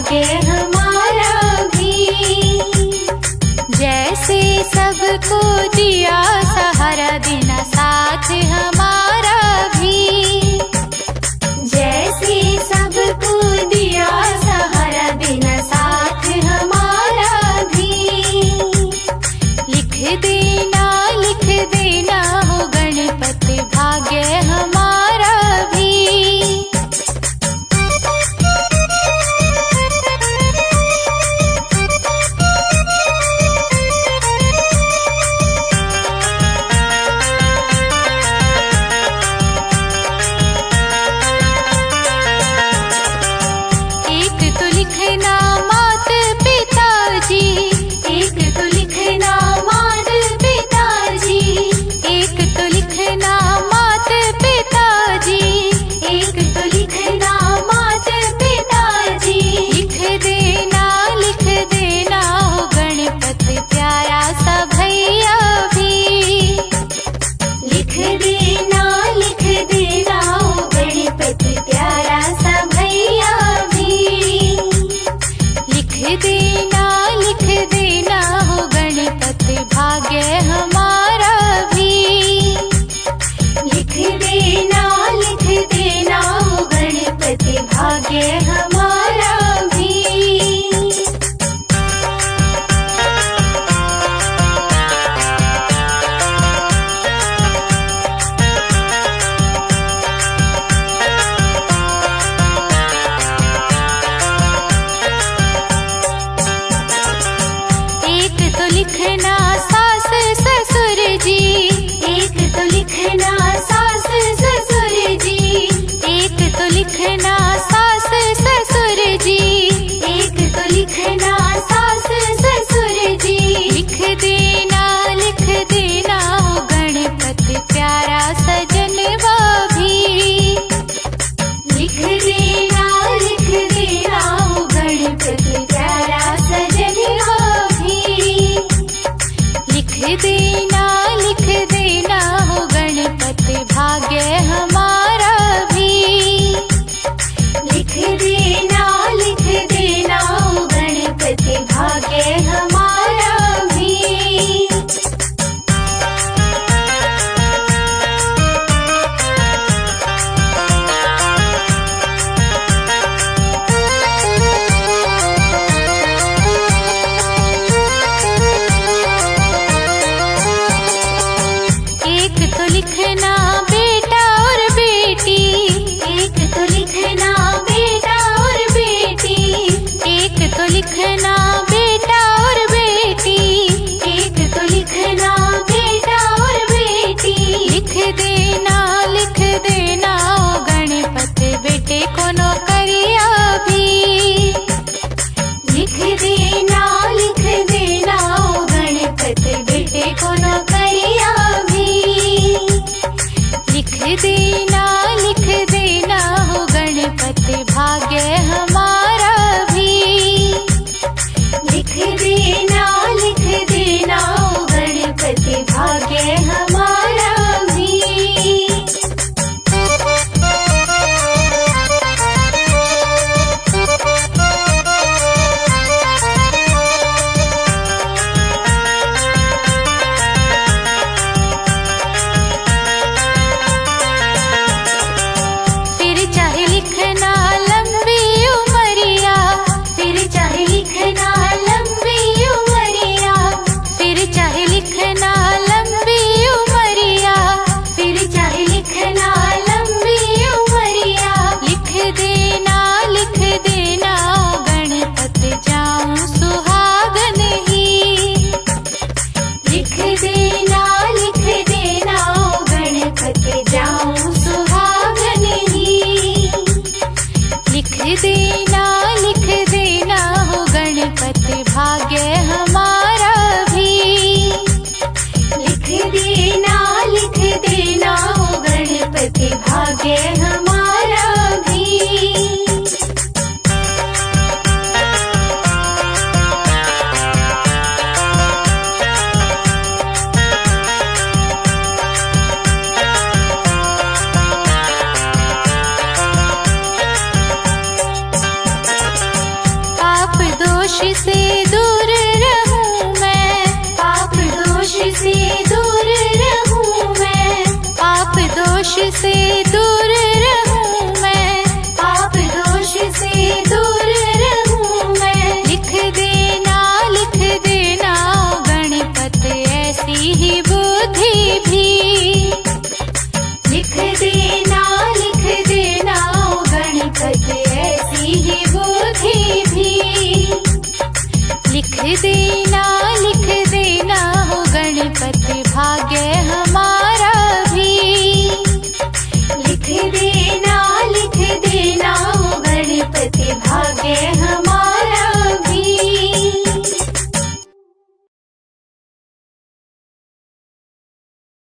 भाग्य हमारा भी। जैसे सबको दिया सहारा देना साथ हमारा भी। जैसे सबको दिया सहारा देना साथ हमारा भी। लिख देना हो गणपति भाग्य हमारा भी। लिखना मात पिताजी, एक तो लिखना मात पिताजी, एक तो लिखना मात पिताजी, एक तो लिखना मात पिताजी। लिख देना हो गणपति प्यारा सा भैया भी। लिख देना हो गणपति प्यारा सा भैया भी। लिख देना हो गणपति भाग्य हमारा भी। लिख देना हो गणपति भाग्य हमारा भी। लिखना सास ससुर जी, एक तो लिखना सास ससुर जी, एक तो लिखना सास ससुर जी, एक तो लिखना सास ससुर जी। लिख देना हो गणपति प्यारा सजनवा भी। लिख देना हो गणपति प्यारा सजनवा भी। लिख देना हो गणपति भाग्य हमारा भी। लिख देना हो गणपति भाग्य हमारा भी। एक तो लिखना बेटा और बेटी, एक तो लिखना बेटा और बेटी, एक तो लिखना बेटा और बेटी, एक तो लिखना बेटा और बेटी। लिख देना हो गणपति बेटे को नौकरिया भी। लिख देना हो गणपति बेटे को नौकरिया भी। लिख देना हो गणपति भाग्य हमारा भी। लिख देना हो गणपति भाग्य हमारा भी। फिर चाहे लिखना लंबी उमरिया, फिर चाहे लिखना लंबी उमरिया, फिर चाहे लिखना लंबी उमरिया, फिर चाहे लिखना लंबी उमरिया। लिख देना हो गणपति जाऊं सुहागन ही। लिख देना हो गणपति जाऊं सुहागन ही। लिख देना हो गणपति भाग्य हमारा भी। लिख देना हो गणपति भाग्य हमारा भी। से दूर रहूं मैं, पाप दोष से दूर रहूं मैं, पाप दोष से दूर रहूं मैं, पाप दोष से दूर रहूं मैं। लिख देना गणपत ऐसी ही बुद्धि भी, लिख देना गणपत ऐसी ही बुद्धि भी, लिख देना हो गणपत भाग्य